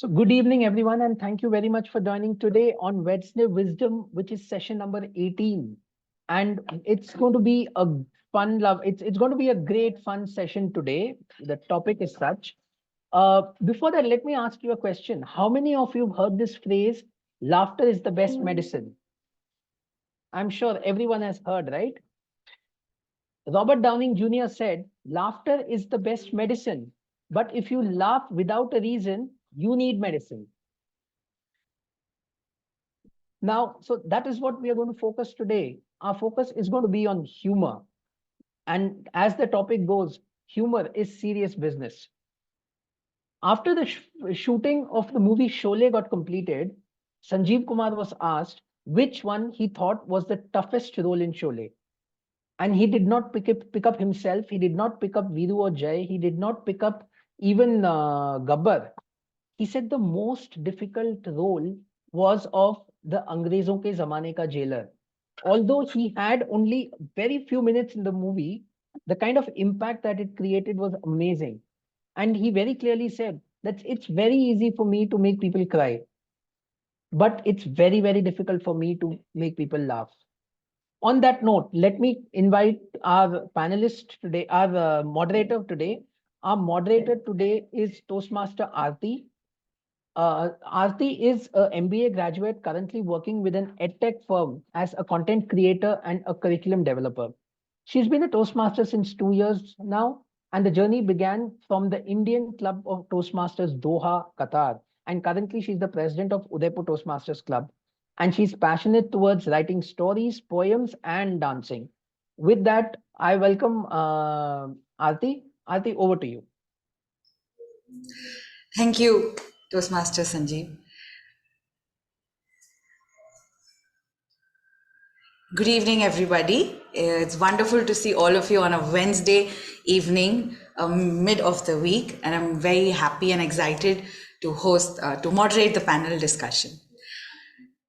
So, good evening, everyone, and thank you very much for joining today on Wednesday Wisdom, which is session number 18. And it's going to be a fun love. It's going to be a great fun session today. The topic is such. Before that, let me ask you a question. How many of you have heard this phrase, laughter is the best medicine? I'm sure everyone has heard, right? Robert Downing Jr. said, laughter is the best medicine. But if you laugh without a reason, you need medicine. Now, so that is what we are going to focus today. Our focus is going to be on humor. And as the topic goes, humor is serious business. After the shooting of the movie Sholay got completed, Sanjeev Kumar was asked which one he thought was the toughest role in Sholay. And he did not pick up himself. He did not pick up Viru or Jay. He did not pick up even Gabbar. He said the most difficult role was of the Angrezon ke zamane ka jailer. Although he had only very few minutes in the movie, the kind of impact that it created was amazing. And he very clearly said that it's very easy for me to make people cry, but it's very, very difficult for me to make people laugh. On that note, let me invite our panelist today, our moderator today. Our moderator today is Toastmaster Aarti. Aarti is a MBA graduate currently working with an edtech firm as a content creator and a curriculum developer. She's been a Toastmaster since 2 years now, and the journey began from the Indian Club of Toastmasters Doha, Qatar. And currently, she's the president of Udaipur Toastmasters Club. And she's passionate towards writing stories, poems, and dancing. With that, I welcome Aarti. Aarti, over to you. Thank you, Toastmaster Sanjeev. Good evening, everybody. It's wonderful to see all of you on a Wednesday evening, mid of the week, and I'm very happy and excited to to moderate the panel discussion.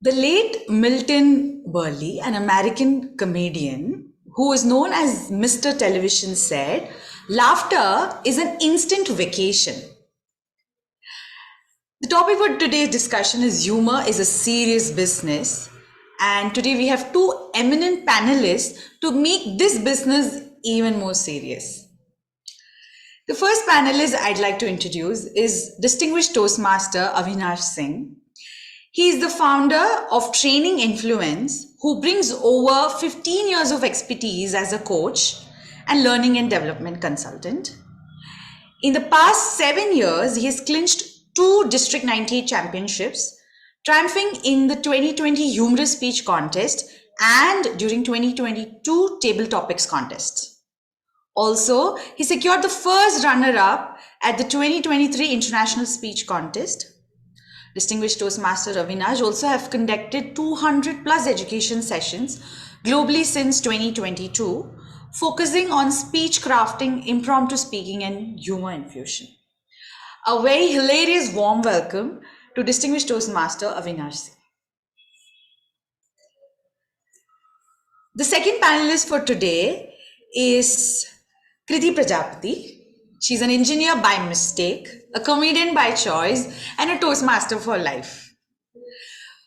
The late Milton Berle, an American comedian who is known as Mr. Television, said, "Laughter is an instant vacation." The topic for today's discussion is humor is a serious business. And today we have two eminent panelists to make this business even more serious. The first panelist I'd like to introduce is distinguished Toastmaster Avinash Singh. He is the founder of Training Influence, who brings over 15 years of expertise as a coach and learning and development consultant. In the past 7 years, he has clinched 2 District 98 championships, triumphing in the 2020 Humorous Speech Contest and during 2022 Table Topics Contest. Also, he secured the first runner-up at the 2023 International Speech Contest. Distinguished Toastmaster Avinash also have conducted 200 plus education sessions globally since 2022, focusing on speech crafting, impromptu speaking, and humor infusion. A very hilarious warm welcome to distinguished Toastmaster Avinash Singh. The second panelist for today is Kriti Prajapati. She's an engineer by mistake, a comedian by choice, and a Toastmaster for life.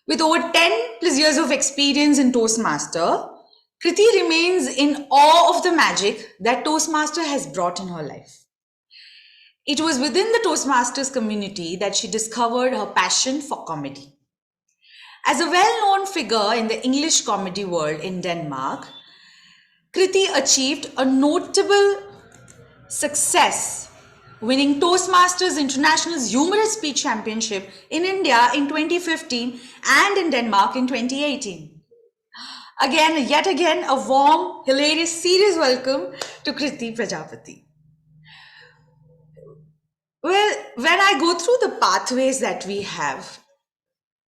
With over 10 plus years of experience in Toastmaster, Kriti remains in awe of the magic that Toastmaster has brought in her life. It was within the Toastmasters community that she discovered her passion for comedy. As a well-known figure in the English comedy world in Denmark, Kriti achieved a notable success, winning Toastmasters International's Humorous Speech Championship in India in 2015 and in Denmark in 2018. Yet again, a warm, hilarious, serious welcome to Kriti Prajapati. Well, when I go through the pathways that we have,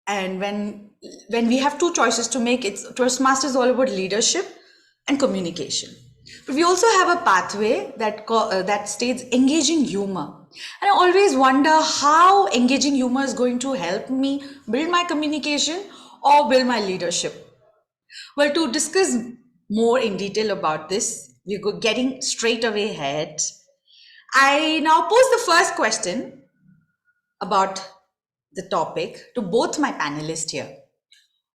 and when we have two choices to make, it's Toastmasters is all about leadership and communication. But we also have a pathway that states engaging humor. And I always wonder how engaging humor is going to help me build my communication or build my leadership. Well, to discuss more in detail about this, we're getting straight away ahead. I now pose the first question about the topic to both my panelists here.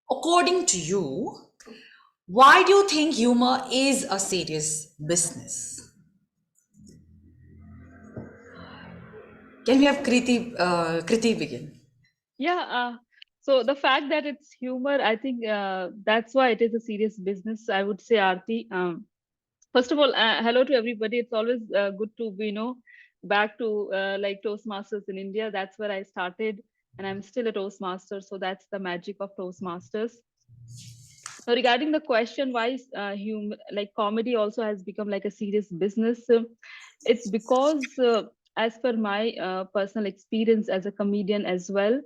According to you, why do you think humor is a serious business? Can we have Kriti begin? Yeah, so the fact that it's humor, I think that's why it is a serious business. I would say, Aarti. First of all, hello to everybody. It's always good to be, back to like Toastmasters in India. That's where I started, and I'm still a Toastmaster. So that's the magic of Toastmasters. Now, regarding the question why like comedy also has become like a serious business, it's because, as per my personal experience as a comedian as well,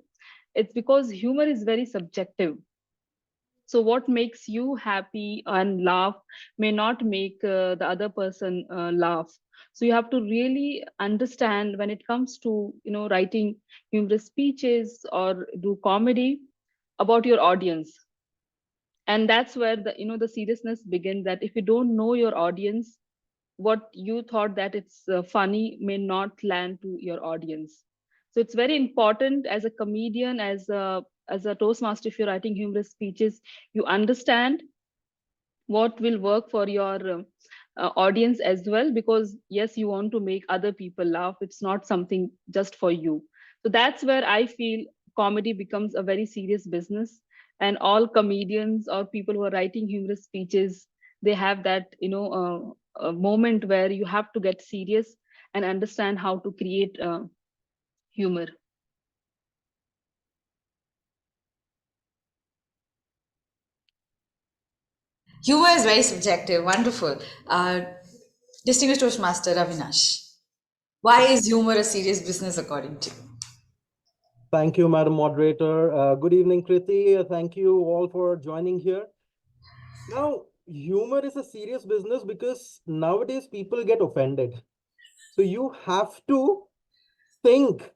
it's because humor is very subjective. So what makes you happy and laugh may not make the other person laugh. So you have to really understand when it comes to writing humorous speeches or do comedy about your audience. And that's where the seriousness begins, that if you don't know your audience, what you thought that it's funny may not land to your audience. So it's very important as a comedian, as a Toastmaster, if you're writing humorous speeches, you understand what will work for your audience as well, because yes, you want to make other people laugh. It's not something just for you. So that's where I feel comedy becomes a very serious business, and all comedians or people who are writing humorous speeches, they have that a moment where you have to get serious and understand how to create humor. Humor is very subjective. Wonderful. Distinguished Toastmaster Avinash, why is humor a serious business according to you? Thank you, Madam Moderator. Good evening, Kriti. Thank you all for joining here. Now, humor is a serious business because nowadays people get offended. So you have to think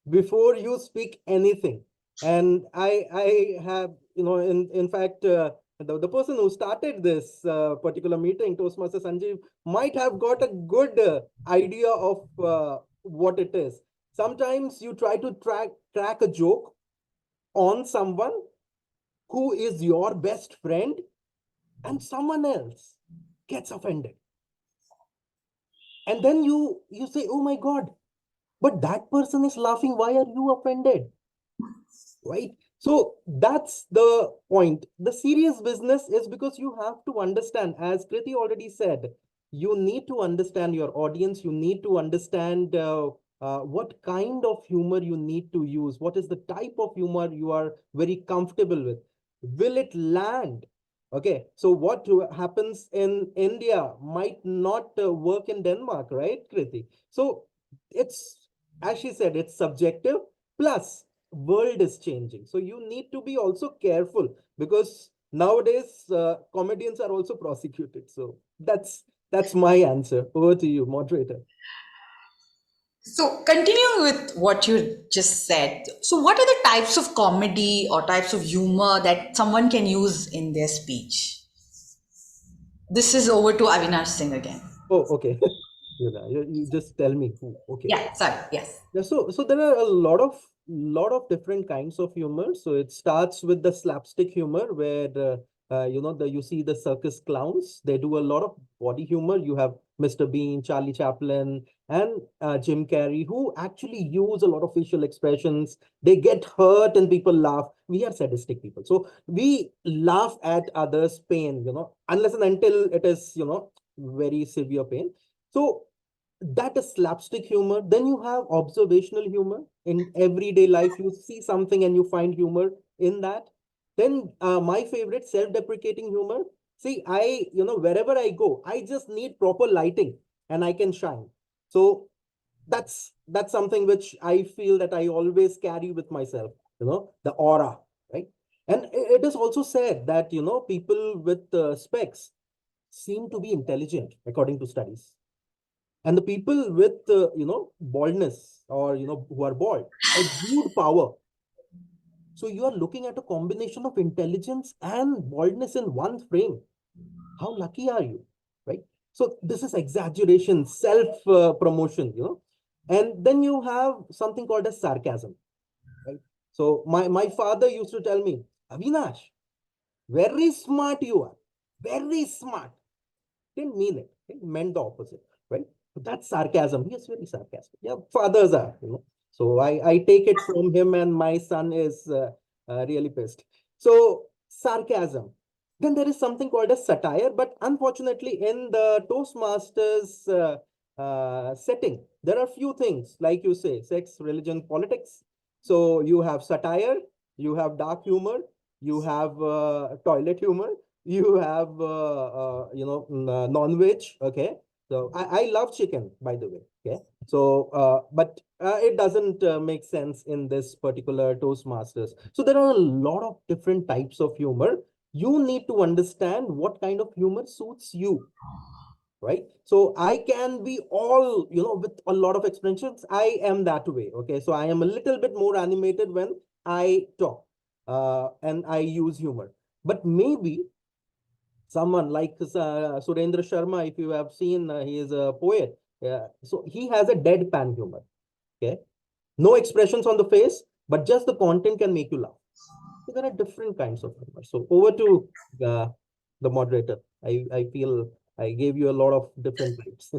before you speak anything. And I have, in fact, the person who started this particular meeting, Toastmaster Sanjeev, might have got a good idea of what it is. Sometimes you try to crack a joke on someone who is your best friend, and someone else gets offended, and then you say, oh my god, but that person is laughing, why are you offended? Right? So that's the point. The serious business is because you have to understand, as Kriti already said, you need to understand your audience. You need to understand what kind of humor you need to use. What is the type of humor you are very comfortable with? Will it land? Okay, so what happens in India might not work in Denmark, right, Kriti? So it's, as she said, it's subjective. Plus, world is changing, so you need to be also careful, because nowadays comedians are also prosecuted. So that's my answer. Over to you, moderator. So, continuing with what you just said, so what are the types of comedy or types of humor that someone can use in their speech? This is over to Avinash Singh again. Oh, okay. You just tell me who. Okay. Yeah, sorry, yes. Yeah, so there are a lot of different kinds of humor. So it starts with the slapstick humor, where you see the circus clowns. They do a lot of body humor. You have Mr. Bean, Charlie Chaplin, and Jim Carrey, who actually use a lot of facial expressions. They get hurt and people laugh. We are sadistic people, so we laugh at others' pain. Unless and until it is very severe pain. So that is slapstick humor. Then you have observational humor. In everyday life, you see something and you find humor in that. Then my favorite, self-deprecating humor. See, wherever I go, I just need proper lighting and I can shine. So that's something which I feel that I always carry with myself, the aura, right? And it is also said that people with specs seem to be intelligent according to studies, and the people with baldness, or who are bald, exude power. So you are looking at a combination of intelligence and baldness in one frame. How lucky are you, right? So this is exaggeration, self promotion. And then you have something called as sarcasm, right? So my father used to tell me, Avinash, very smart you are, very smart. Didn't mean it. It meant the opposite, right? But that's sarcasm. He is very sarcastic. Yeah, fathers are, So I take it from him, and my son is really pissed. So sarcasm. Then there is something called a satire, but unfortunately, in the Toastmasters setting, there are few things like you say, sex, religion, politics. So you have satire, you have dark humor, you have toilet humor, you have non-veg. Okay, so I love chicken, by the way. Okay, so but it doesn't make sense in this particular Toastmasters. So there are a lot of different types of humor. You need to understand what kind of humor suits you, right? So I can be all, with a lot of expressions. I am that way. Okay, so I am a little bit more animated when I talk, and I use humor. But maybe someone like Surendra Sharma, if you have seen, he is a poet. So he has a deadpan humor. Okay, no expressions on the face, but just the content can make you laugh. So there are different kinds of humor. So over to the moderator. I feel I gave you a lot of different types.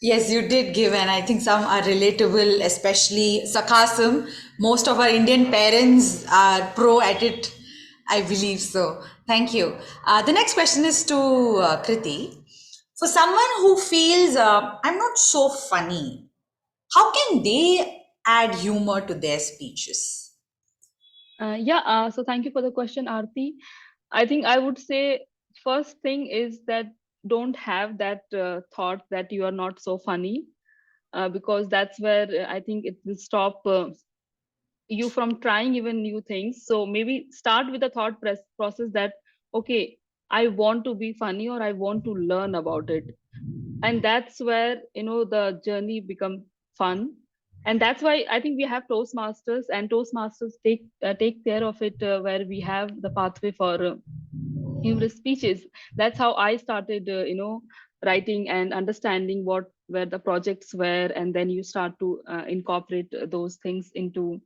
Yes, you did give, and I think some are relatable, especially sarcasm. Most of our Indian parents are pro at it, I believe so. Thank you. The next question is to Kriti. For someone who feels I'm not so funny, how can they add humor to their speeches? So thank you for the question, Aarti. I think I would say first thing is that don't have that thought that you are not so funny, because that's where I think it will stop you from trying even new things. So maybe start with a process that, okay, I want to be funny or I want to learn about it. And that's where, the journey become fun. And that's why I think we have Toastmasters, and Toastmasters take care of it, where we have the pathway for humorous speeches. That's how I started, writing and understanding what where the projects were, and then you start to incorporate those things into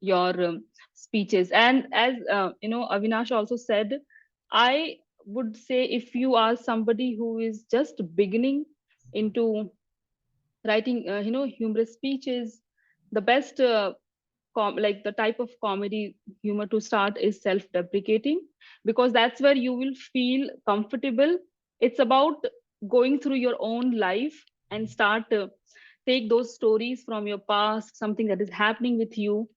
your speeches. And as Avinash also said, I would say if you are somebody who is just beginning into writing humorous speeches, the best like the type of comedy humor to start is self-deprecating, because that's where you will feel comfortable. It's about going through your own life and start take those stories from your past, something that is happening with you,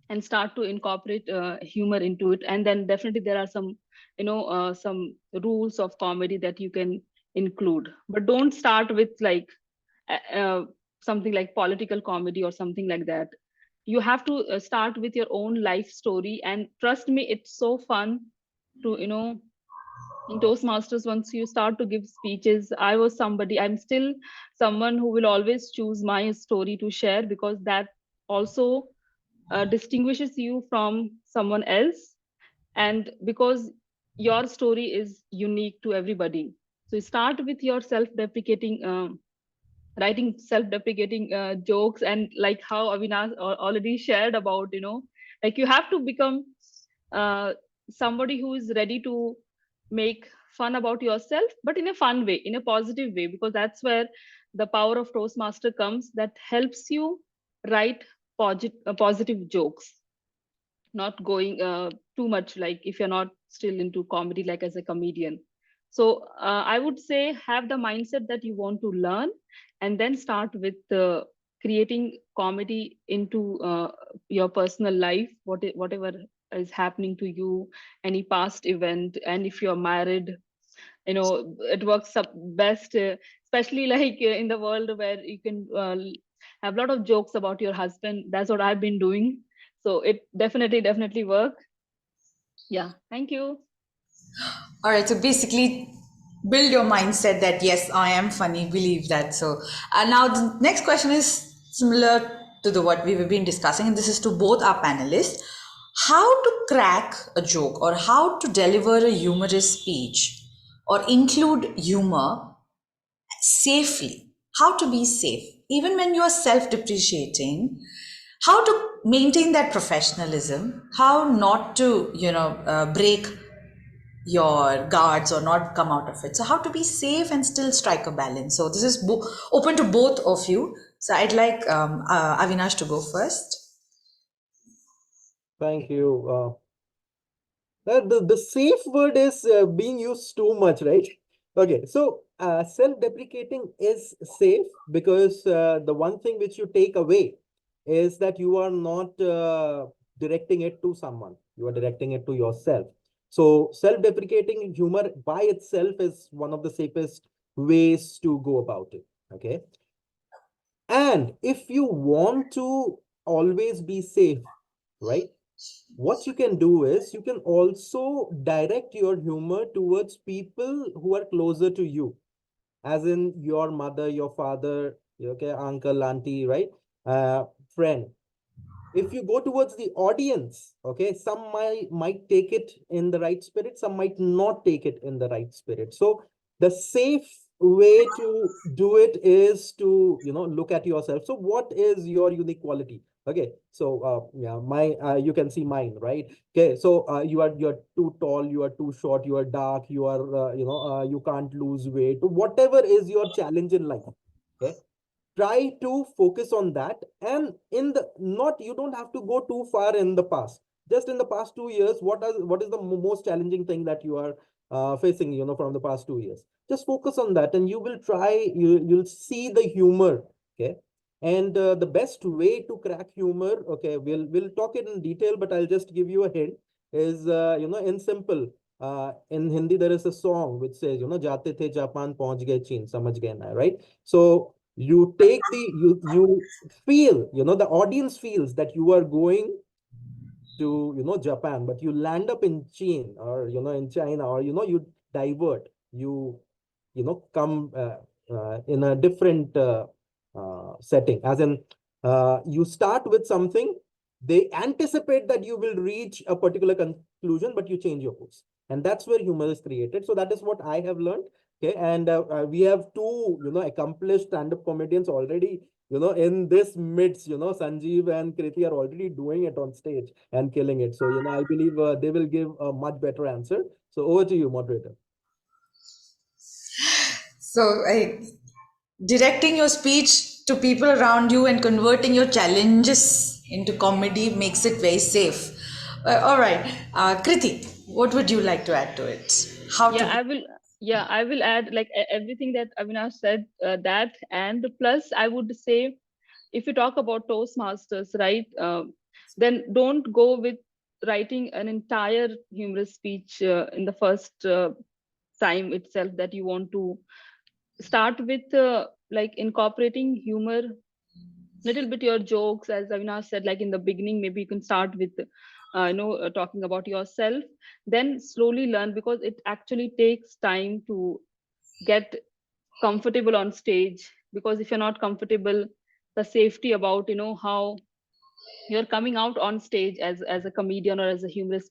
and start to incorporate humor into it. And then definitely there are some rules of comedy that you can include, but don't start with like something like political comedy or something like that. You have to start with your own life story, and trust me, it's so fun to in Toastmasters. Once you start to give speeches, I'm still someone who will always choose my story to share, because that also distinguishes you from someone else, and because your story is unique to everybody. So you start with your self-deprecating writing self-deprecating jokes, and like how Avinash already shared about, like you have to become uh, somebody who is ready to make fun about yourself, but in a fun way, in a positive way, because that's where the power of Toastmaster comes, that helps you write positive jokes, not going too much like if you're not still into comedy like as a comedian. So I would say have the mindset that you want to learn, and then start with creating comedy into your personal life, whatever is happening to you, any past event. And if you're married, it works up best, especially like in the world where you can have a lot of jokes about your husband. That's what I've been doing, so it definitely work. Yeah, thank you. All right, so basically, build your mindset that yes, I am funny. Believe that. So now the next question is similar to the what we've been discussing, and this is to both our panelists: how to crack a joke or how to deliver a humorous speech or include humor safely. How to be safe, even when you are self-depreciating. how to maintain that professionalism, how not to, break your guards or not come out of it. So how to be safe and still strike a balance. So this is open to both of you. So I'd like Avinash to go first. Thank you. The safe word is being used too much, right? Okay, so self-deprecating is safe because the one thing which you take away is that you are not directing it to someone. You are directing it to yourself. So self-deprecating humor by itself is one of the safest ways to go about it. Okay. And if you want to always be safe, right? What you can do is you can also direct your humor towards people who are closer to you, as in your mother, your father, okay, uncle, auntie, right? Friend. If you go towards the audience, okay, some might take it in the right spirit, some might not take it in the right spirit. So the safe way to do it is to look at yourself. So what is your unique quality? Okay, so yeah, my you can see mine, right? Okay, so you're too tall, you are too short, you are dark, you are you can't lose weight, whatever is your challenge in life. Okay, try to focus on that. And in the not you don't have to go too far in the past. Just in the past 2 years, what is the most challenging thing that you are facing, from the past 2 years? Just focus on that, and you will try, you'll see the humor. Okay. And the best way to crack humor, okay, we'll talk it in detail, but I'll just give you a hint, is in simple, in Hindi there is a song which says, jate the Japan pahunch gaye Cheen, samajh gaye na, right? So you take the you feel, the audience feels that you are going to Japan, but you land up in China, or in China, or you divert, come in a different setting, as in you start with something, they anticipate that you will reach a particular conclusion, but you change your course, and that's where humor is created. So that is what I have learned. Okay, and we have two accomplished stand-up comedians already, in this midst. Sanjeev and Kriti are already doing it on stage and killing it. So I believe they will give a much better answer. So over to you, moderator. So directing your speech to people around you and converting your challenges into comedy makes it very safe. All right, Kriti, what would you like to add to it? How Yeah, to? I will. Yeah, I will add like everything that Avinash said. That and plus, I would say, if you talk about Toastmasters, right? Then don't go with writing an entire humorous speech in the first time itself that you want to start with, like incorporating humor, little bit your jokes, as Avinash said, like in the beginning, maybe you can start with, talking about yourself, then slowly learn, because it actually takes time to get comfortable on stage. Because if you're not comfortable, the safety about, how you're coming out on stage as a comedian or as a humorous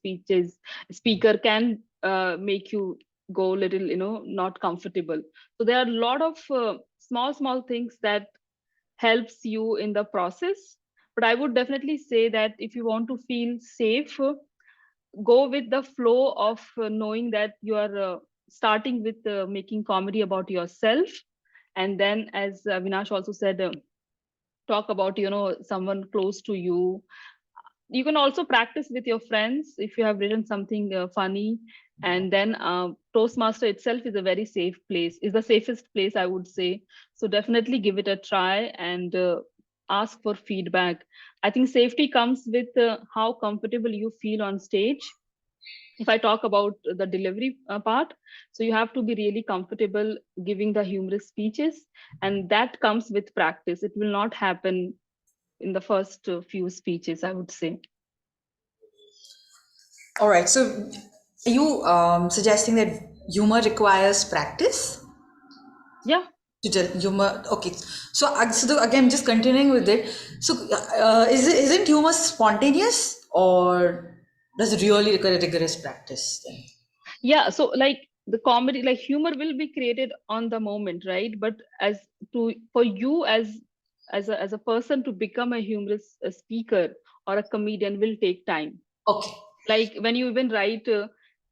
speaker can make you go little, not comfortable. So there are a lot of small things that helps you in the process. But I would definitely say that if you want to feel safe, go with the flow of knowing that you are starting with making comedy about yourself. And then, as Vinash also said, talk about, someone close to you. You can also practice with your friends if you have written something funny. And then Toastmaster itself is a very safe place, is the safest place, I would say. So definitely give it a try and ask for feedback. I think safety comes with how comfortable you feel on stage. If I talk about the delivery part, so you have to be really comfortable giving the humorous speeches, and that comes with practice. It will not happen in the first few speeches, I would say. All right. So, are you suggesting that humor requires practice? Yeah. To tell humor, okay. So, again, just continuing with it. So, isn't humor spontaneous, or does it really require a rigorous practice then? Yeah, so like the comedy, like humor will be created on the moment, right? But as to for you as as a person to become a humorous speaker or a comedian will take time. Okay. Like when you even write,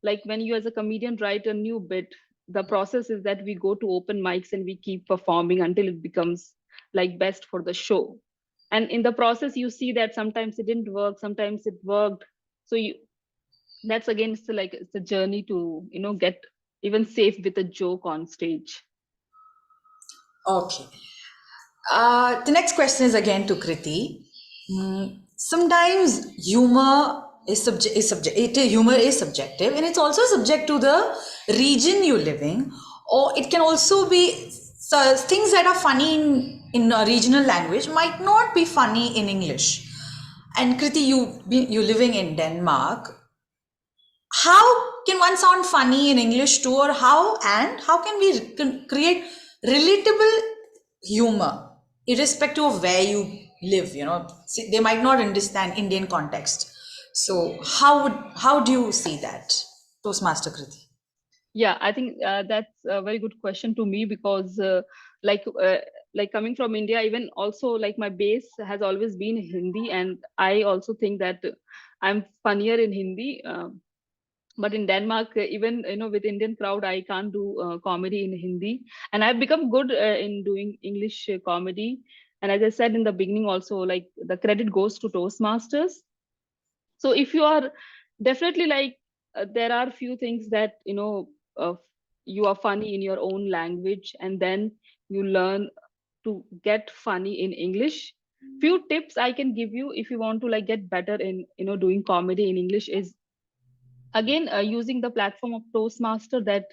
like when you as a comedian write a new bit, the process is that we go to open mics and we keep performing until it becomes like best for the show. And in the process, you see that sometimes it didn't work, sometimes it worked. So you, that's again, it's like it's a journey to, you know, get even safe with a joke on stage. Okay. The next question is again to Kriti. Sometimes humor humor is subjective, and it's also subject to the region you live in, or it can also be, so things that are funny in a regional language might not be funny in English. And Kriti, you living in Denmark. How can one sound funny in English too, or how can we create relatable humor irrespective of where you live? You know, see, they might not understand Indian context. So how do you see that, Toastmaster Kriti? Yeah, I think that's a very good question to me because like uh, like coming from India, even also like my base has always been Hindi, and I also think that I'm funnier in Hindi. But in Denmark, even you know with Indian crowd, I can't do comedy in Hindi, and I've become good in doing English comedy. And as I said in the beginning, also like the credit goes to Toastmasters. So if you are definitely like there are few things that you know you are funny in your own language, and then you learn to get funny in English. Few tips I can give you if you want to like get better in you know doing comedy in English is again using the platform of Toastmaster, that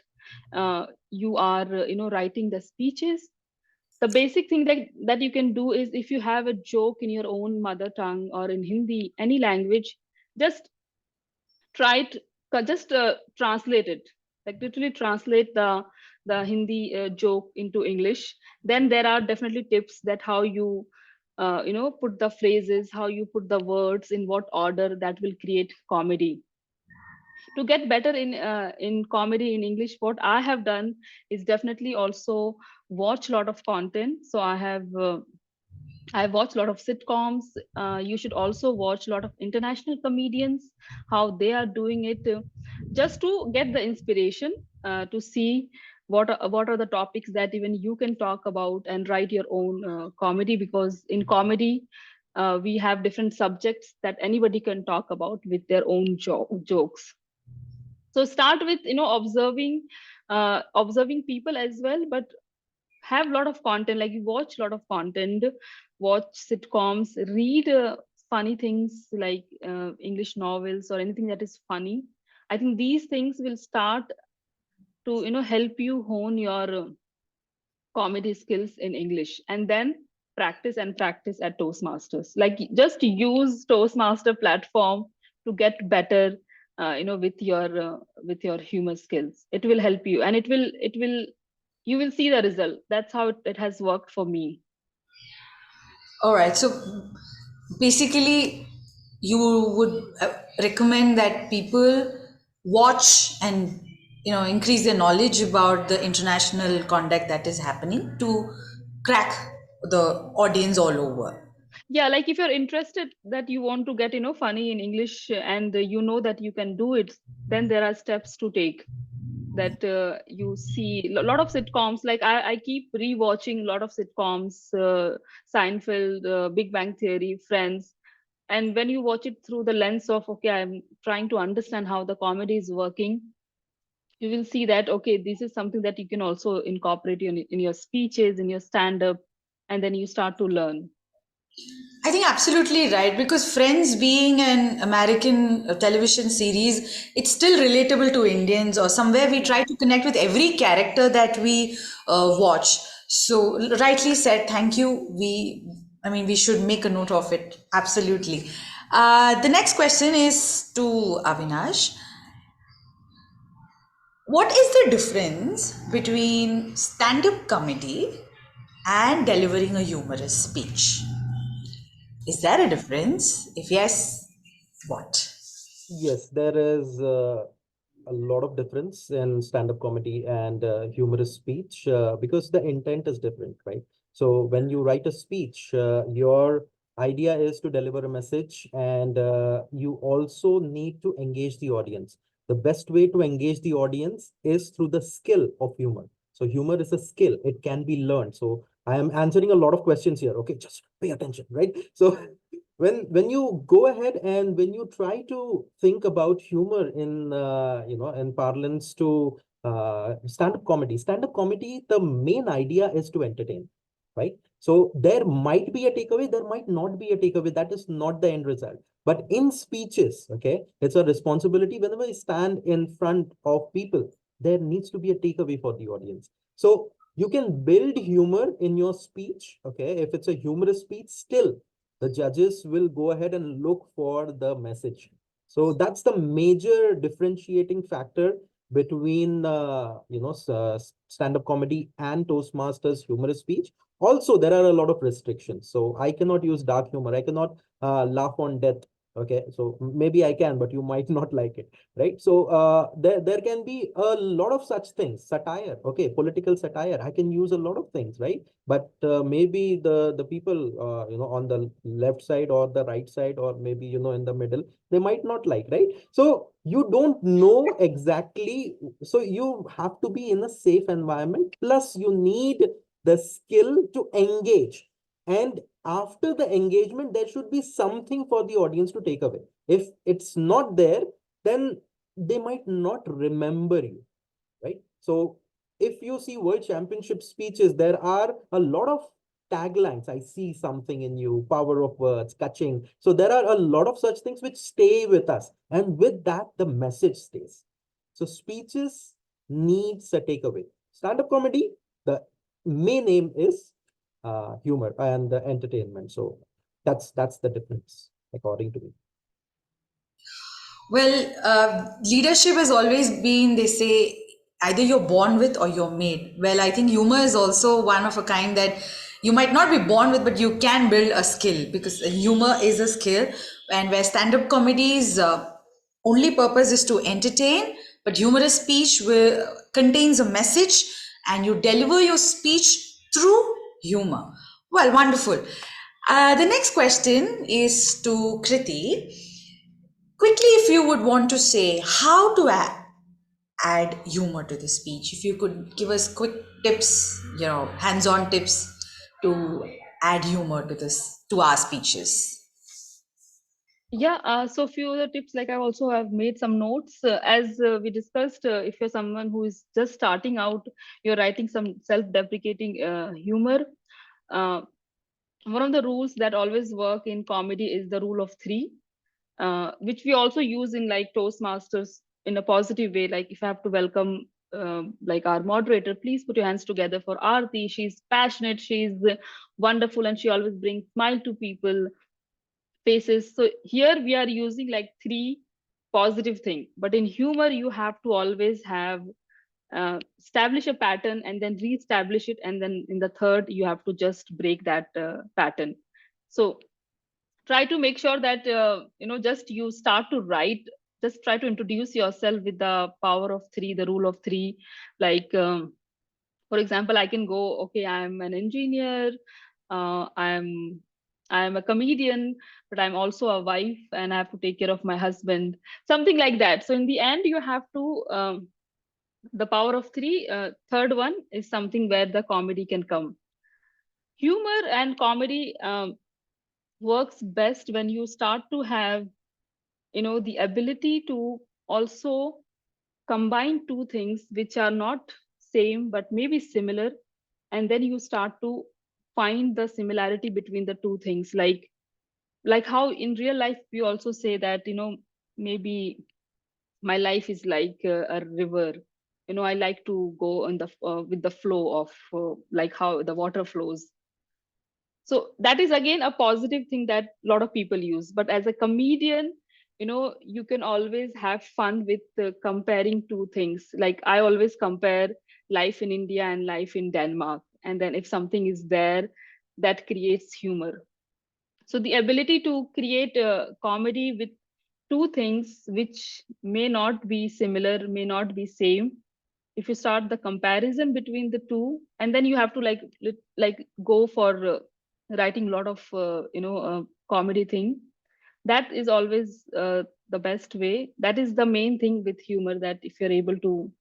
you are you know writing the speeches. The basic thing that you can do is if you have a joke in your own mother tongue or in Hindi, any language, just try it, just translate it, like literally translate the Hindi joke into English. Then there are definitely tips that how you you know put the phrases, how you put the words in what order, that will create comedy. To get better in comedy in English, what I have done is definitely also watch a lot of content. So I've watched a lot of sitcoms. You should also watch a lot of international comedians, how they are doing it, just to get the inspiration to see what are the topics that even you can talk about and write your own comedy. Because in comedy, we have different subjects that anybody can talk about with their own jokes. So start with you know observing people as well, but have a lot of content, like you watch a lot of content, watch sitcoms, read funny things like English novels or anything that is funny. I think these things will start to you know help you hone your comedy skills in English, and then practice and practice at Toastmasters. Like just use Toastmaster platform to get better you know with your humor skills. It will help you, and it will you will see the result. That's how it has worked for me. All right. So basically, you would recommend that people watch and increase their knowledge about the international conduct that is happening to crack the audience all over. Yeah, like if you're interested that you want to get you know funny in English, and you know that you can do it, then there are steps to take. That you see a lot of sitcoms, like I keep rewatching a lot of sitcoms, Seinfeld, Big Bang Theory, Friends. And when you watch it through the lens of okay, I'm trying to understand how the comedy is working, you will see that okay, this is something that you can also incorporate in your speeches, in your stand up, and then you start to learn. I think absolutely right, because Friends being an American television series, it's still relatable to Indians, or somewhere we try to connect with every character that we watch. So rightly said, thank you. I mean, we should make a note of it. Absolutely. The next question is to Avinash. What is the difference between stand-up comedy and delivering a humorous speech? Is there a difference? If yes, what? Yes, there is a lot of difference in stand-up comedy and humorous speech because the intent is different, right? So when you write a speech, your idea is to deliver a message, and you also need to engage the audience. The best way to engage the audience is through the skill of humor. So humor is a skill, it can be learned. So I am answering a lot of questions here. Okay, just pay attention, right? So when you go ahead and when you try to think about humor in in parlance to stand-up comedy, the main idea is to entertain, right? So there might be a takeaway, there might not be a takeaway. That is not the end result. But in speeches, okay, it's a responsibility. Whenever I stand in front of people, there needs to be a takeaway for the audience. So you can build humor in your speech, okay? If it's a humorous speech, still the judges will go ahead and look for the message. So that's the major differentiating factor between stand-up comedy and Toastmasters humorous speech. Also, there are a lot of restrictions. So I cannot use dark humor. I cannot laugh on death. Okay, so maybe I can, but you might not like it, right? So there can be a lot of such things. Satire, okay, political satire. I can use a lot of things, right? But maybe the people on the left side or the right side, or maybe in the middle, they might not like, right? So you don't know exactly. So you have to be in a safe environment. Plus, you need the skill to engage. And after the engagement, there should be something for the audience to take away. If it's not there, then they might not remember you, right? So if you see world championship speeches, there are a lot of taglines. I see something in you, power of words, catching. So there are a lot of such things which stay with us. And with that, the message stays. So speeches needs a takeaway. Stand-up comedy, the main aim is humor and entertainment. So that's the difference, according to me. Well, leadership has always been, they say, either you're born with or you're made. Well, I think humor is also one of a kind that you might not be born with, but you can build a skill, because humor is a skill. And where stand-up comedy's only purpose is to entertain, but humorous speech contains a message, and you deliver your speech through humor. Well, wonderful. The next question is to Kriti. Quickly, if you would want to say how to add humor to the speech, if you could give us quick tips, hands-on tips to add humor to to our speeches. Yeah, so few other tips, like I also have made some notes. As we discussed, if you're someone who is just starting out, you're writing some self-deprecating humor. Uh, One of the rules that always work in comedy is the rule of three, which we also use in like Toastmasters in a positive way. Like if I have to welcome like our moderator, please put your hands together for Aarti. She's passionate, she's wonderful, and she always brings smile to people faces. So here we are using like three positive things, but in humor you have to always have establish a pattern and then re-establish it, and then in the third you have to just break that pattern. So try to make sure that just you start to write, just try to introduce yourself with the power of three, the rule of three. Like for example, I can go, okay, I'm an engineer, I'm a comedian, but I'm also a wife and I have to take care of my husband, something like that. So in the end you have to the power of three. Third one is something where the comedy can come. Humor and comedy works best when you start to have the ability to also combine two things which are not same but maybe similar, and then you start to find the similarity between the two things. Like how in real life we also say that maybe my life is like a river. I like to go on the with the flow of like how the water flows. So that is again a positive thing that a lot of people use. But as a comedian, you can always have fun with comparing two things. Like I always compare life in India and life in Denmark, and then if something is there, that creates humor. So the ability to create a comedy with two things which may not be similar, may not be same, if you start the comparison between the two, and then you have to like go for writing a lot of comedy thing, that is always the best way. That is the main thing with humor, that if you're able to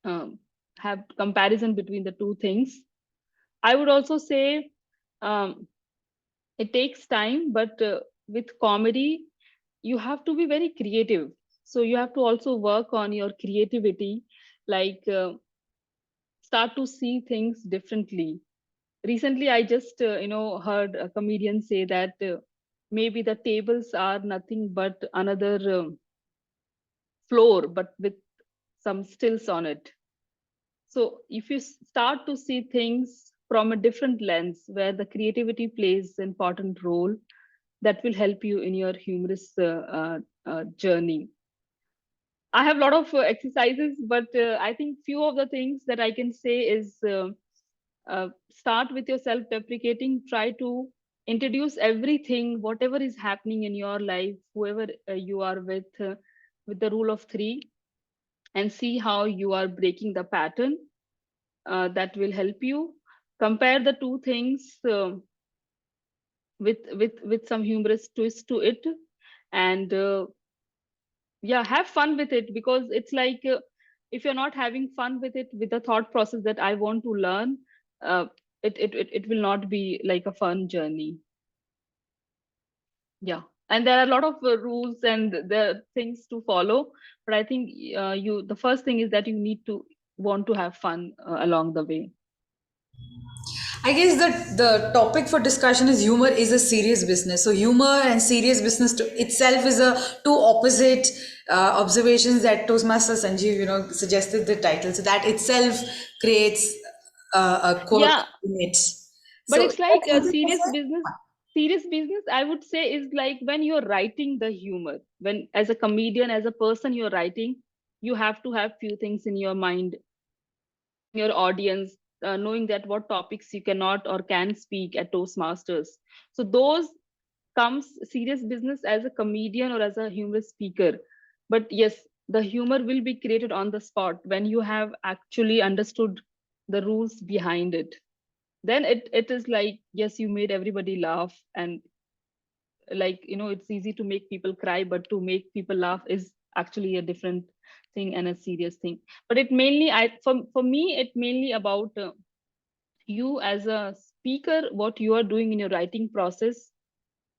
um, have comparison between the two things. I would also say um, it takes time, but with comedy you have to be very creative, so you have to also work on your creativity, like start to see things differently. Recently I just heard a comedian say that maybe the tables are nothing but another floor but with some stills on it. So if you start to see things from a different lens where the creativity plays an important role, that will help you in your humorous journey. I have a lot of exercises, but I think few of the things that I can say is start with your self-deprecating. Try to introduce everything, whatever is happening in your life, whoever you are with the rule of three, and see how you are breaking the pattern. That will help you. Compare the two things with some humorous twist to it, and yeah, have fun with it, because it's like if you're not having fun with it, with the thought process that I want to learn, uh, it will not be like a fun journey. Yeah, and there are a lot of rules and there are things to follow, but I think you the first thing is that you need to want to have fun along the way. I guess that the topic for discussion is humor is a serious business. So humor and serious business to itself is a two opposite observations that Toastmaster Sanjeev, suggested the title. So that itself creates a quirk Yeah, in it. but So it's like yes, a Sanjeev was serious saying? business. Serious business, I would say, is like when you're writing the humor. When, as a comedian, as a person, you're writing, you have to have few things in your mind, knowing your audience, knowing that what topics you cannot or can speak at Toastmasters. So those comes serious business as a comedian or as a humorous speaker. But yes, the humor will be created on the spot when you have actually understood the rules behind it. Then it is like, yes, you made everybody laugh, and like, it's easy to make people cry, but to make people laugh is actually a different thing and a serious thing. But it mainly, for me, it mainly about you as a speaker, what you are doing in your writing process.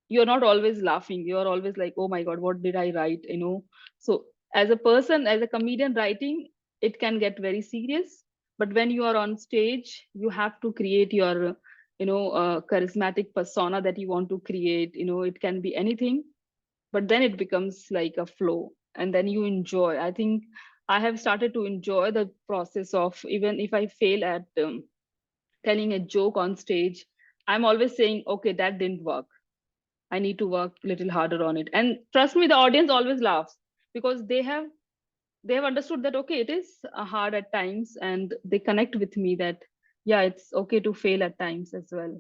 You're not always laughing, you're always like, oh my god, what did I write, so as a person, as a comedian writing, it can get very serious. But when you are on stage, you have to create your charismatic persona that you want to create. It can be anything, but then it becomes like a flow, and then you enjoy. I think I have started to enjoy the process of, even if I fail at telling a joke on stage, I'm always saying, okay, that didn't work, I need to work a little harder on it. And trust me, the audience always laughs, because they have understood that okay, it is hard at times, and they connect with me that yeah, it's okay to fail at times as well.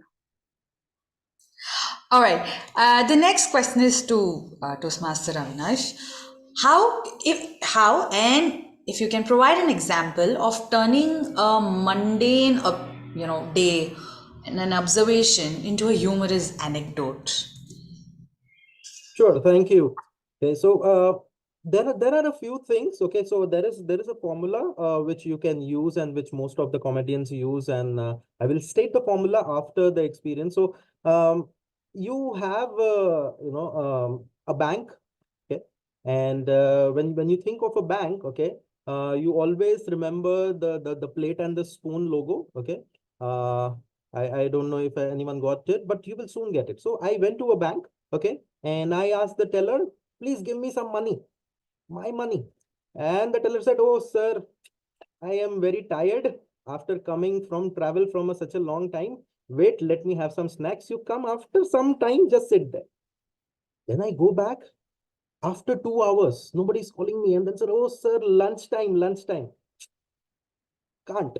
All right. The next question is to Toastmaster Avinash. How and if you can provide an example of turning a mundane, day and an observation into a humorous anecdote. Sure, thank you. Okay, so there are a few things. Okay, so there is a formula which you can use and which most of the comedians use, and I will state the formula after the experience. So you have a bank, okay, and when you think of a bank, okay, you always remember the plate and the spoon logo, okay. Uh, I don't know if anyone got it, but you will soon get it. So I went to a bank, okay, and I asked the teller, please give me some money, my money. And the teller said, oh, sir, I am very tired after coming from travel from such a long time. Wait, let me have some snacks. You come after some time, just sit there. Then I go back after 2 hours. Nobody's calling me. And then said, oh, sir, lunchtime, lunchtime. Can't.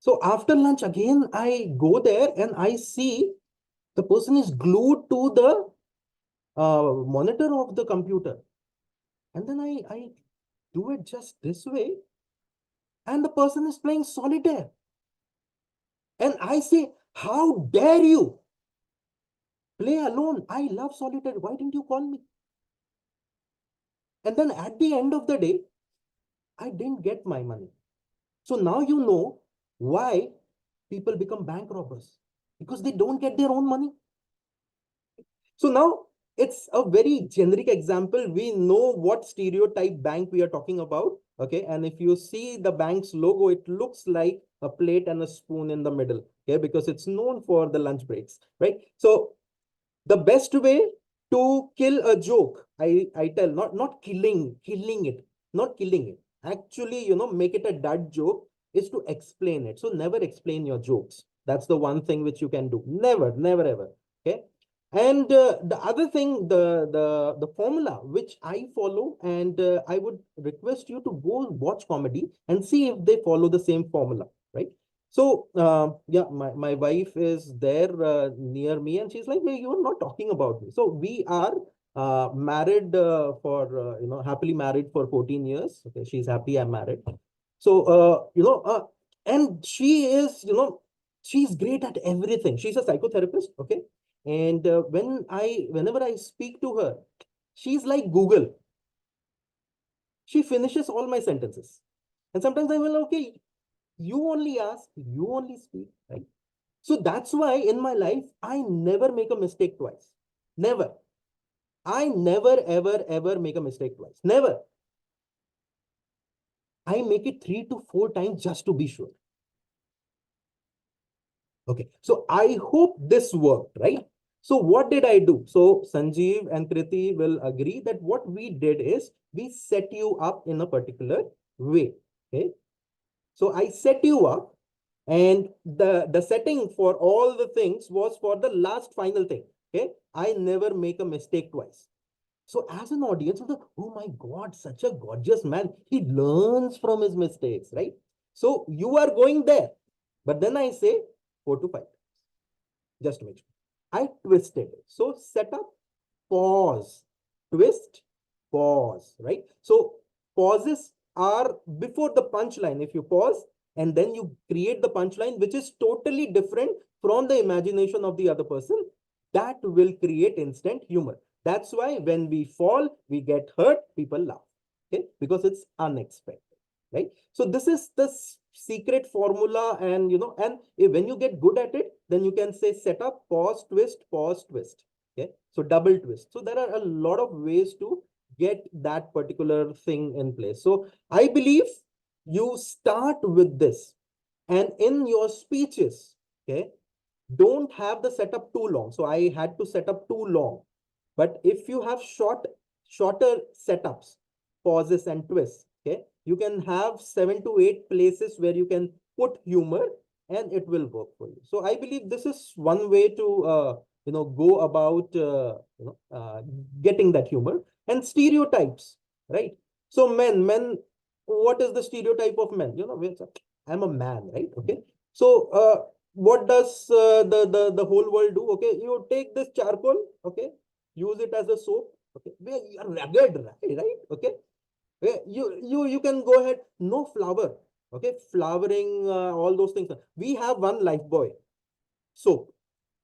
So after lunch, again, I go there and I see the person is glued to the monitor of the computer. And then I do it just this way. and the person is playing solitaire. And I say, how dare you play alone? I love solitaire. Why didn't you call me? And then at the end of the day, I didn't get my money. So now you know why people become bank robbers, because they don't get their own money. So now it's a very generic example. We know what stereotype bank we are talking about. Okay. And if you see the bank's logo, it looks like a plate and a spoon in the middle. Okay. Because it's known for the lunch breaks, right? So the best way to kill a joke, I tell, not killing it, not killing it. Actually, make it a dud joke is to explain it. So never explain your jokes. That's the one thing which you can do. Never, never, ever. Okay. And the other thing, the formula which I follow, and I would request you to go watch comedy and see if they follow the same formula, right? So yeah, my wife is there near me, and she's like, "Hey, you're not talking about me." So we are married for happily married for 14 years. Okay, she's happy I'm married. So and she is, she's great at everything. She's a psychotherapist. Okay, and whenever I speak to her, she's like Google. She finishes all my sentences, and sometimes I will, okay, you only ask, you only speak, right? So that's why in my life, I never make a mistake twice. Never. I never, ever, ever make a mistake twice. Never. I make it 3 to 4 times just to be sure. Okay. So I hope this worked, right? So what did I do? So Sanjeev and Kriti will agree that what we did is we set you up in a particular way. Okay. So I set you up, and the setting for all the things was for the last final thing. Okay. I never make a mistake twice. So as an audience, oh my God, such a gorgeous man. He learns from his mistakes, right? So you are going there. But then I say 4 to 5, just to make sure. I twisted. So set up, pause, twist, pause, right? So pauses are before the punchline. If you pause and then you create the punchline, which is totally different from the imagination of the other person, that will create instant humor. That's why when we fall, we get hurt, people laugh, okay? Because it's unexpected, right? So this is the secret formula, and when you get good at it, then you can say set up, pause, twist. Okay, so double twist. So there are a lot of ways to get that particular thing in place. So I believe you start with this, and in your speeches, okay, don't have the setup too long. So I had to set up too long. But if you have shorter setups, pauses and twists, okay, you can have 7 to 8 places where you can put humor, and it will work for you. So I believe this is one way to go about getting that humor. And stereotypes, right? So men, what is the stereotype of men? I'm a man, right? Okay. So what does the whole world do? Okay, you take this charcoal, okay, use it as a soap. Okay, you are rugged, right? Okay, you can go ahead. No flower. Okay, flowering, all those things. We have one life boy soap.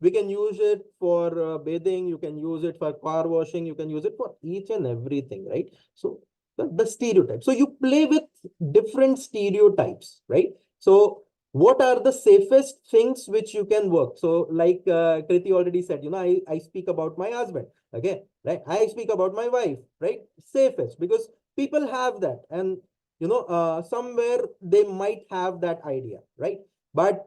We can use it for bathing. You can use it for car washing. You can use it for each and everything, right? So the stereotype. So you play with different stereotypes, right? So what are the safest things which you can work? So like Kriti already said, I speak about my husband, okay, right? I speak about my wife, right? Safest, because people have that, and somewhere they might have that idea, right? But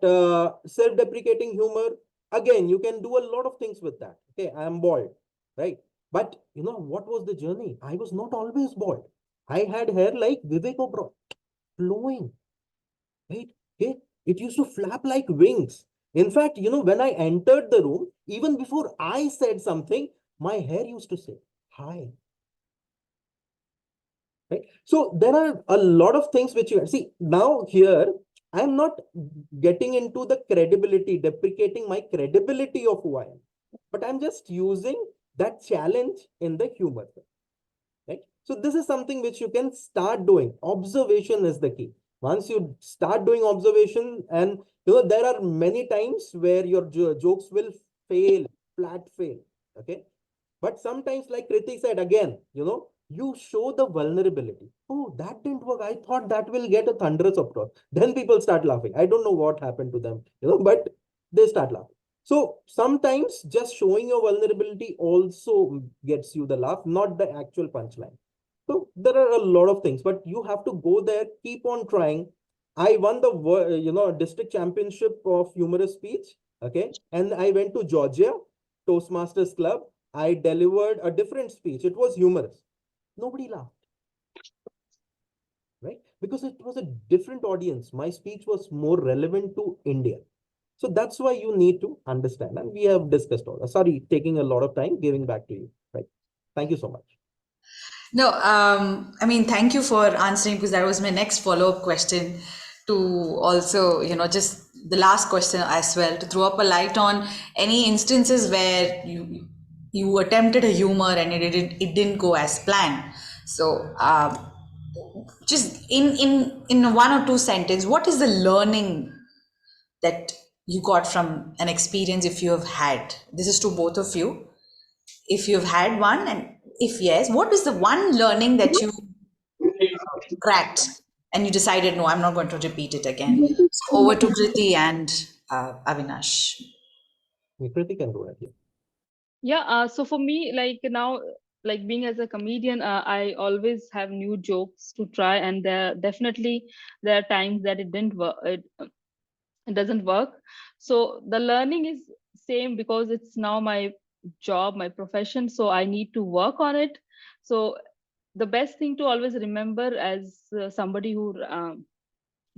self-deprecating humor, again, you can do a lot of things with that. Okay, I am bald, right? But what was the journey? I was not always bald. I had hair like Vivek Oberoi, flowing, right? Okay, it used to flap like wings. In fact, when I entered the room, even before I said something, my hair used to say, "Hi." Right? So there are a lot of things which you see now here. I'm not getting into the credibility, deprecating my credibility of who I am, but I'm just using that challenge in the humor, right? So this is something which you can start doing. Observation is the key. Once you start doing observation, and there are many times where your jokes will fail, flat fail. Okay. But sometimes, like Kriti said again, you show the vulnerability. Oh, that didn't work. I thought that will get a thunderous applause. Then people start laughing. I don't know what happened to them, but they start laughing. So sometimes just showing your vulnerability also gets you the laugh, not the actual punchline. So there are a lot of things, but you have to go there, keep on trying. I won the district championship of humorous speech. Okay, and I went to Georgia Toastmasters Club. I delivered a different speech. It was humorous. Nobody laughed, right? Because it was a different audience. My speech was more relevant to India. So that's why you need to understand. And we have discussed all. Sorry, taking a lot of time, giving back to you. Right. Thank you so much. No, I mean, thank you for answering, because that was my next follow-up question, to also, just the last question as well, to throw up a light on any instances where you attempted a humor and it didn't go as planned. So, just in one or two sentence, what is the learning that you got from an experience, if you have had? This is to both of you. If you've had one, and if yes, what is the one learning that you cracked and you decided, no, I'm not going to repeat it again? So over to Kriti and Avinash. Kriti can go ahead. Yeah, so for me, like now, like being as a comedian, I always have new jokes to try, and there are times that it didn't work. It doesn't work. So the learning is same, because it's now my job, my profession. So I need to work on it. So the best thing to always remember as somebody who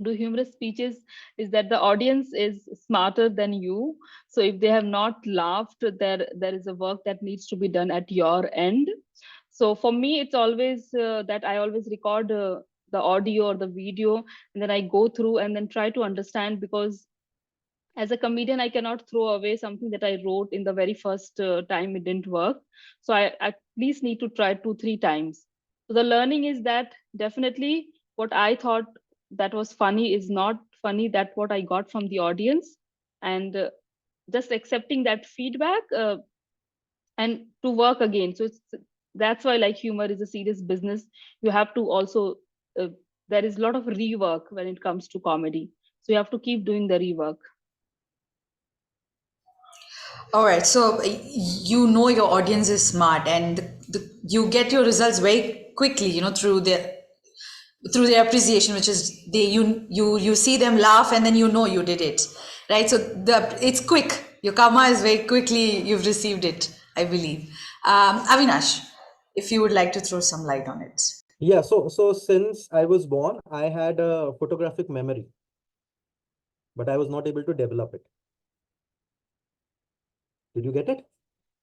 do humorous speeches is that the audience is smarter than you. So if they have not laughed, there is a work that needs to be done at your end. So for me, it's always that I always record the audio or the video, and then I go through and then try to understand, because as a comedian I cannot throw away something that I wrote in the very first time it didn't work. So I at least need to try 2 3 times. So the learning is that definitely what I thought that was funny is not funny, that what I got from the audience. And just accepting that feedback, and to work again. So that's why, like, humor is a serious business. You have to also there is a lot of rework when it comes to comedy, so you have to keep doing the rework. All right, so your audience is smart, and you get your results very quickly, through their appreciation, which is you see them laugh, and then you did it, right? So it's quick. Your karma is very quickly, you've received it, I believe. Avinash, if you would like to throw some light on it. Yeah, so since I was born, I had a photographic memory, but I was not able to develop it. Did you get it?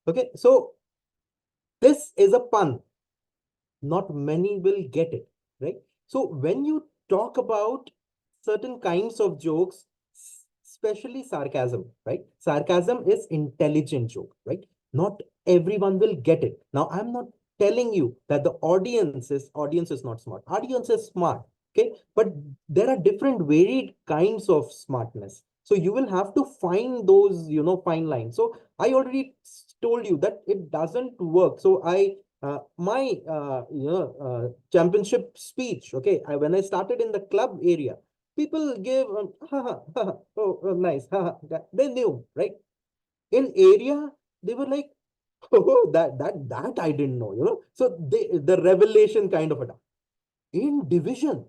Okay, so this is a pun. Not many will get it, right? So when you talk about certain kinds of jokes, especially sarcasm, right? Sarcasm is intelligent joke, right? Not everyone will get it. Now, I'm not telling you that the audience is not smart. Audience is smart, okay? But there are different varied kinds of smartness. So you will have to find those, fine lines. So I already told you that it doesn't work. So my championship speech, okay, when I started in the club area, people give oh, nice, they knew, right? In area, they were like, oh, that I didn't know, so the revelation kind of a in division,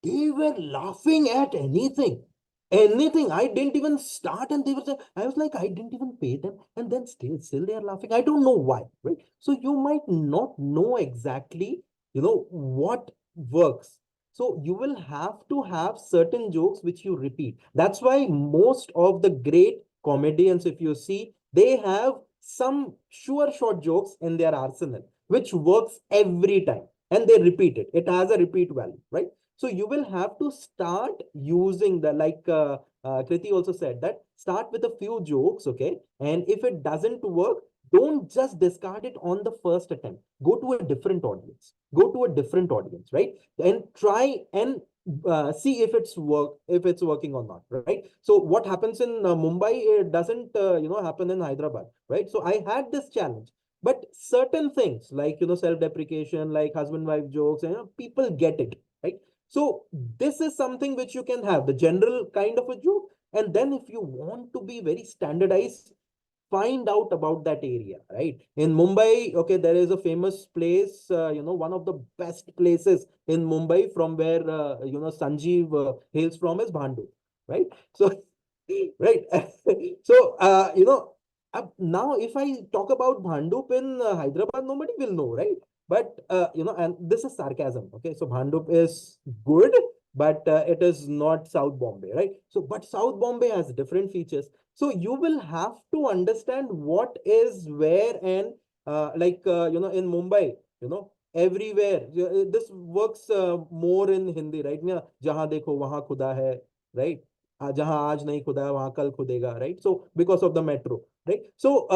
they were laughing at anything. I didn't even start, and they were saying, I was like, I didn't even pay them, and then still they are laughing. I don't know why, right? So you might not know exactly, what works. So you will have to have certain jokes which you repeat. That's why most of the great comedians, if you see, they have some sure short jokes in their arsenal, which works every time, and they repeat it. It has a repeat value, right? So you will have to start using the, like Kriti also said, that start with a few jokes, okay? And if it doesn't work, don't just discard it on the first attempt. Go to a different audience. Go to a different audience, right? And try and see if it's working or not, right? So what happens in Mumbai, it doesn't happen in Hyderabad, right? So I had this challenge, but certain things like self-deprecation, like husband-wife jokes, and people get it, right? So this is something which you can have, the general kind of a joke, and then if you want to be very standardized, find out about that area, right? In Mumbai, okay, there is a famous place, one of the best places in Mumbai from where, Sanjeev hails from is Bhandu, right? So, right. So, now if I talk about Bhandup in Hyderabad, nobody will know, right? But, and this is sarcasm, okay? So, Bhandup is good, but it is not South Bombay, right? So, but South Bombay has different features. So you will have to understand what is where, and in Mumbai, everywhere. This works more in Hindi, right? Yeah, jahan dekho wahan khuda hai, right? Jahan aaj nahi khuda hai, wahan kal khudega, right? So because of the metro, right? So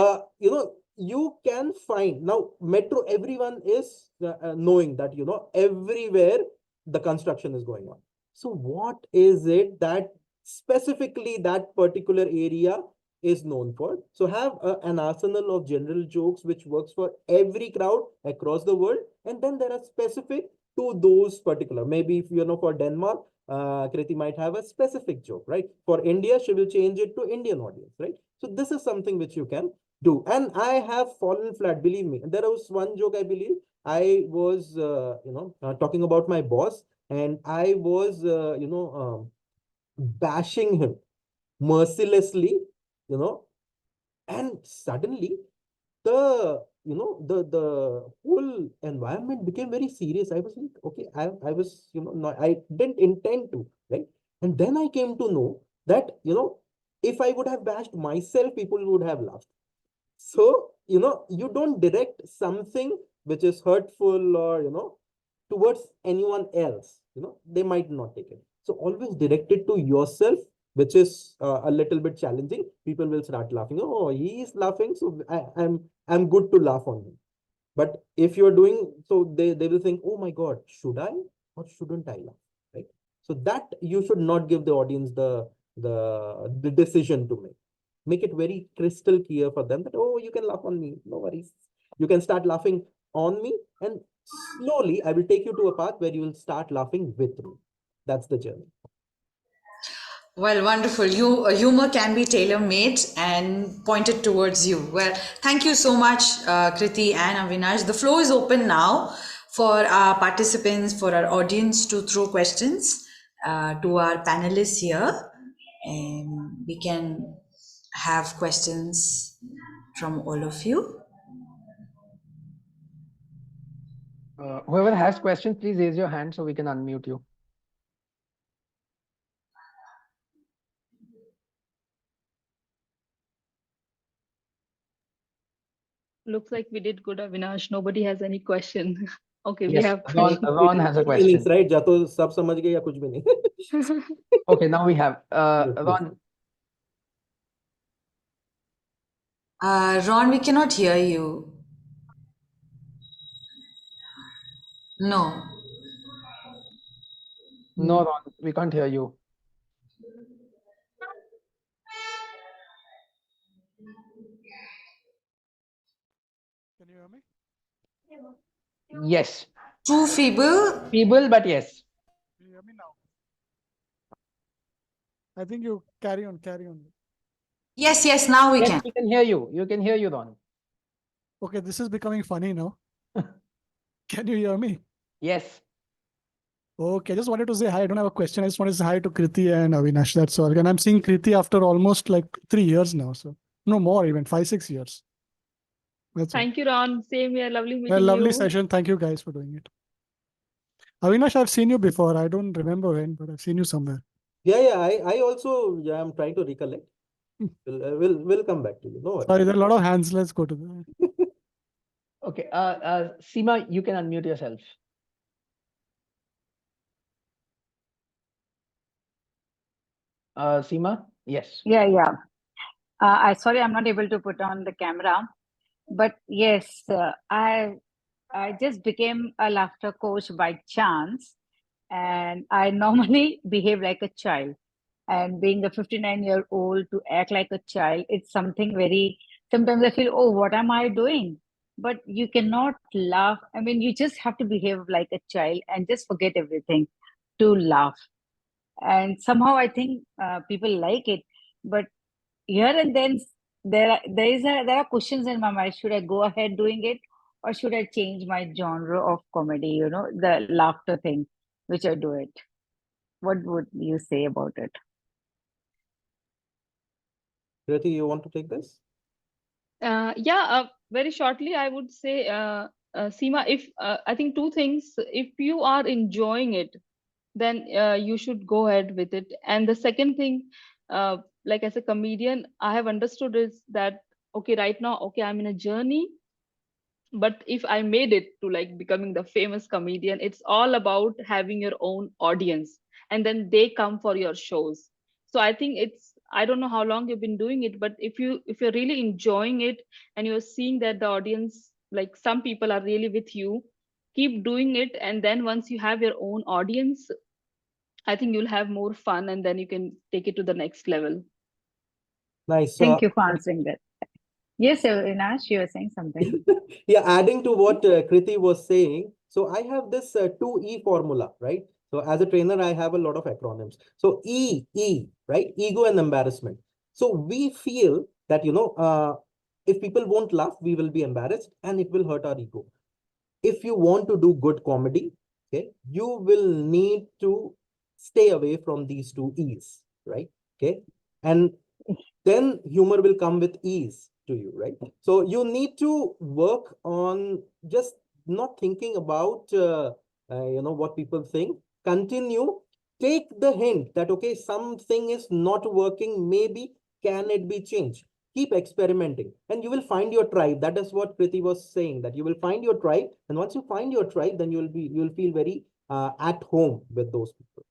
you can find now metro. Everyone is knowing that everywhere the construction is going on. So what is it that specifically that particular area is known for? So have an arsenal of general jokes which works for every crowd across the world, and then there are specific to those particular. Maybe if for Denmark, Kriti might have a specific joke, right? For India, she will change it to Indian audience, right? So this is something which you can do, and I have fallen flat. Believe me, there was one joke, I believe. I was talking about my boss, and I was bashing him mercilessly, you know, and suddenly the whole environment became very serious. I was like, okay, I was, not, I didn't intend to, right? And then I came to know that, if I would have bashed myself, people would have laughed. So, you don't direct something which is hurtful or, towards anyone else, they might not take it. So always direct it to yourself, which is a little bit challenging. People will start laughing. Oh, he is laughing, so I'm good to laugh on him. But if you're doing so, they will think, oh my God, should I or shouldn't I laugh? Right. So that you should not give the audience the decision to make. Make it very crystal clear for them that, oh, you can laugh on me. No worries. You can start laughing on me, and slowly I will take you to a path where you will start laughing with me. That's the journey. Well, wonderful. Humor can be tailor-made and pointed towards you. Well, thank you so much, Kriti and Avinash. The floor is open now for our participants, for our audience to throw questions to our panelists here. And we can have questions from all of you. Whoever has questions, please raise your hand so we can unmute you. Looks like we did good, Avinash. Nobody has any question. Okay, we Yes, have Ron has a question. Meanings, right? Ja to sab samajh gaye ya kuch bhi nahi. Okay, now we have Yes, Ron. Ron, we cannot hear you. No. No, Ron, we can't hear you. Can you hear me? Yes. Too feeble. Feeble, but yes. Can you hear me now? I think you carry on, carry on. Yes, yes, now we Yes, can. we can hear you. You can hear you, Ron. Okay, this is becoming funny now. Can you hear me? Yes. Okay, I just wanted to say hi. I don't have a question. I just wanted to say hi to Kriti and Avinash. That's all. And I'm seeing Kriti after almost like 3 years now. So no more, even 5-6 years. That's all. Thank you, Ron. Same here. Lovely A meeting lovely you. session. Thank you guys for doing it. Avinash, I've seen you before. I don't remember when, but I've seen you somewhere. Yeah. I also, I'm trying to recollect. We'll come back to you. No worries. Sorry, there are a lot of hands. Let's go to the. Okay. Seema, you can unmute yourself. Seema? Yes. Yeah. Sorry, I'm not able to put on the camera, but yes, I just became a laughter coach by chance, and I normally behave like a child. And being a 59-year-old to act like a child, it's something very, sometimes I feel, oh, what am I doing? But you cannot laugh. I mean, you just have to behave like a child and just forget everything to laugh. And somehow I think people like it. But here and then there are questions in my mind. Should I go ahead doing it, or should I change my genre of comedy, the laughter thing, which I do it? What would you say about it? Kriti, you want to take this? Yeah, very shortly, I would say, Seema, if I think two things. If you are enjoying it, then you should go ahead with it. And the second thing, like as a comedian, I have understood is that, okay, right now, okay, I'm in a journey, but if I made it to like becoming the famous comedian, it's all about having your own audience, and then they come for your shows. So I think it's, I don't know how long you've been doing it, but if you're really enjoying it and you're seeing that the audience, like some people are really with you, keep doing it. And then once you have your own audience, I think you'll have more fun, and then you can take it to the next level. Nice. Thank you for answering that. Yes, Inash, you were saying something. Yeah, adding to what Kriti was saying, so I have this 2E formula, right? So as a trainer, I have a lot of acronyms. So E, right? Ego and embarrassment. So we feel that, if people won't laugh, we will be embarrassed and it will hurt our ego. If you want to do good comedy, okay, you will need to stay away from these two E's, right? Okay. And then humor will come with ease to you, right? So you need to work on just not thinking about what people think. Continue, take the hint that okay, something is not working, maybe can it be changed. Keep experimenting and you will find your tribe. That is what Kriti was saying, that you will find your tribe, and once you find your tribe, then you'll feel very at home with those people.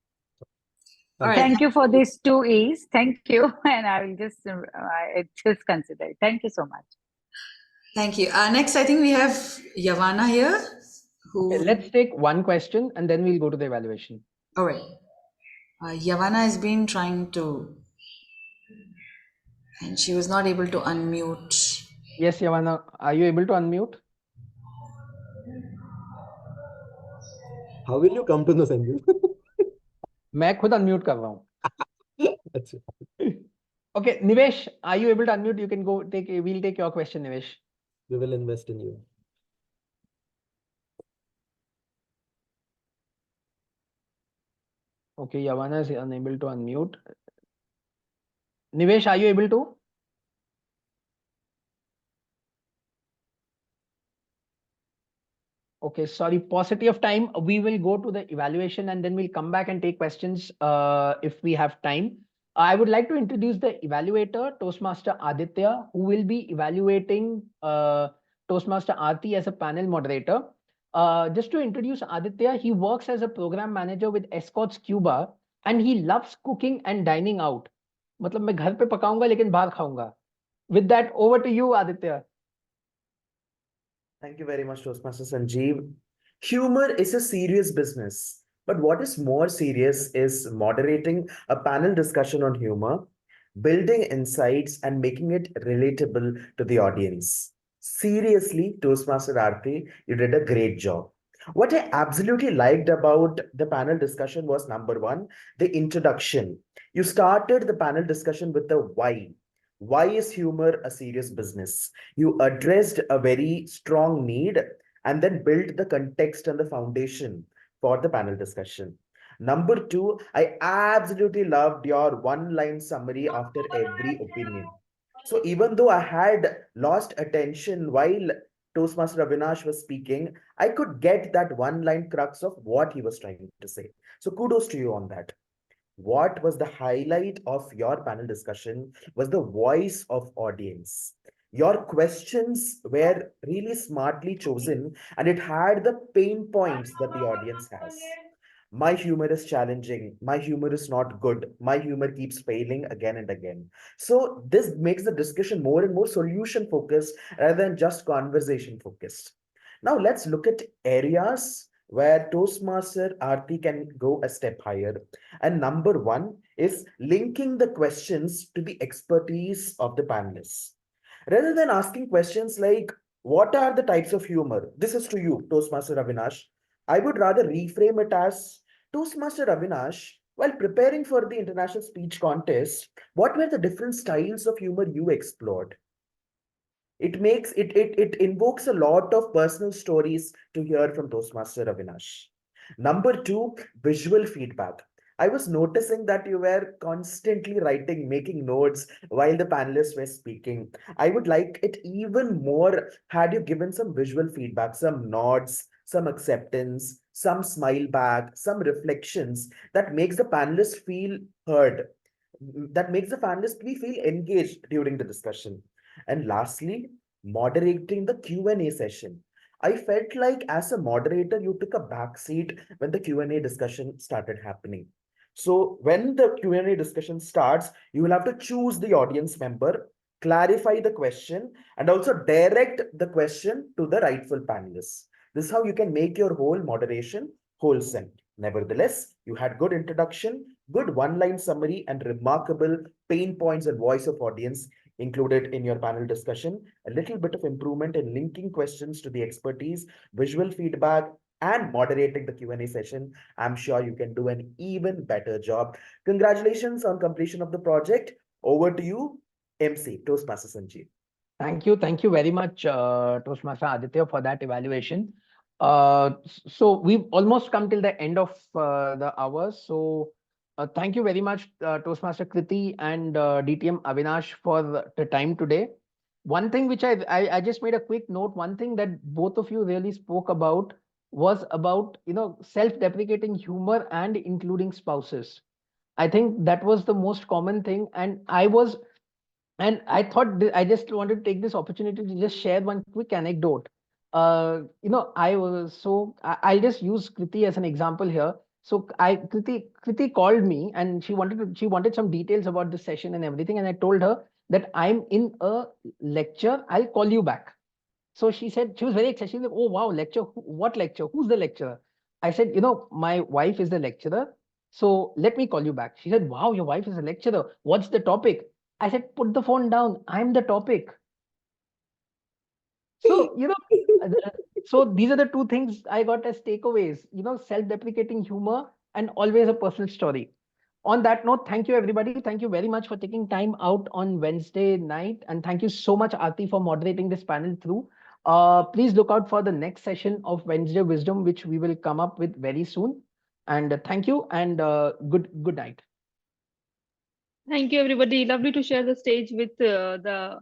All Thank you. right. Thank you for these two E's. Thank you. And I will just consider it. Thank you so much. Thank you. Next, I think we have Yavana here. Okay, Who? let's take one question and then we'll go to the evaluation. All right. Yavana has been trying to, and she was not able to unmute. Yes, Yavana, are you able to unmute? How will you come to know, Sanju? मैं खुद unmute कर रहा हूँ. That's it. Okay, Nivesh, are you able to unmute? You can go take. We'll take your question, Nivesh. We will invest in you. Okay, Yavana is unable to unmute. Nivesh, are you able to? Okay, sorry, paucity of time. We will go to the evaluation and then we'll come back and take questions if we have time. I would like to introduce the evaluator, Toastmaster Aditya, who will be evaluating Toastmaster Aarti as a panel moderator. Just to introduce Aditya, he works as a program manager with Escorts Cuba and he loves cooking and dining out. मतलब मैं घर पे पकाऊंगा लेकिन बाहर खाऊंगा. With that, over to you, Aditya. Thank you very much, Toastmaster Sanjeev. Humor is a serious business, but what is more serious is moderating a panel discussion on humor, building insights, and making it relatable to the audience. Seriously, Toastmaster Aarti, you did a great job. What I absolutely liked about the panel discussion was number one, the introduction. You started the panel discussion with the why. Why is humor a serious business? You addressed a very strong need and then built the context and the foundation for the panel discussion. Number two, I absolutely loved your one-line summary after every opinion. So even though I had lost attention while Toastmaster Avinash was speaking, I could get that one-line crux of what he was trying to say. So kudos to you on that. What was the highlight of your panel discussion was the voice of audience. Your questions were really smartly chosen and it had the pain points that the audience has. My humor is challenging. My humor is not good. My humor keeps failing again and again. So this makes the discussion more and more solution focused rather than just conversation focused. Now let's look at areas where Toastmaster Aarti can go a step higher. And number one is linking the questions to the expertise of the panelists. Rather than asking questions like, what are the types of humor? This is to you, Toastmaster Avinash. I would rather reframe it as, Toastmaster Avinash, while preparing for the international speech contest, what were the different styles of humor you explored? It invokes a lot of personal stories to hear from Toastmaster Avinash. Number two, visual feedback. I was noticing that you were constantly writing, making notes while the panelists were speaking. I would like it even more had you given some visual feedback, some nods, some acceptance, some smile back, some reflections that makes the panelists feel heard, that makes the panelists we feel engaged during the discussion. And lastly, moderating the Q&A session. I felt like as a moderator, you took a back seat when the Q&A discussion started happening. So when the Q&A discussion starts, you will have to choose the audience member, clarify the question, and also direct the question to the rightful panelists. This is how you can make your whole moderation wholesome. Nevertheless, you had good introduction, good one-line summary, and remarkable pain points and voice of audience included in your panel discussion. A little bit of improvement in linking questions to the expertise, visual feedback, and moderating the Q&A session. I'm sure you can do an even better job. Congratulations on completion of the project. Over to you, MC, Toastmaster Sanjeev. Thank you very much, Toastmaster Aditya, for that evaluation. So we've almost come till the end of the hour. So thank you very much, Toastmaster Kriti and DTM Avinash for the time today. One thing which I just made a quick note. One thing that both of you really spoke about was about self-deprecating humor and including spouses. I think that was the most common thing, and I thought I just wanted to take this opportunity to just share one quick anecdote. I was so I'll just use Kriti as an example here. So Kriti called me and she wanted some details about the session and everything, and I told her that I'm in a lecture. I'll call you back. So she said she was very excited. She's like, "Oh wow, lecture! What lecture? Who's the lecturer?" I said, "My wife is the lecturer. So let me call you back." She said, "Wow, your wife is a lecturer. What's the topic?" I said, "Put the phone down. I'm the topic." So, so these are the two things I got as takeaways, self-deprecating humor and always a personal story. On that note, thank you, everybody. Thank you very much for taking time out on Wednesday night. And thank you so much, Aarti, for moderating this panel through. Please look out for the next session of Wednesday Wisdom, which we will come up with very soon. And thank you and good night. Thank you, everybody. Lovely to share the stage with the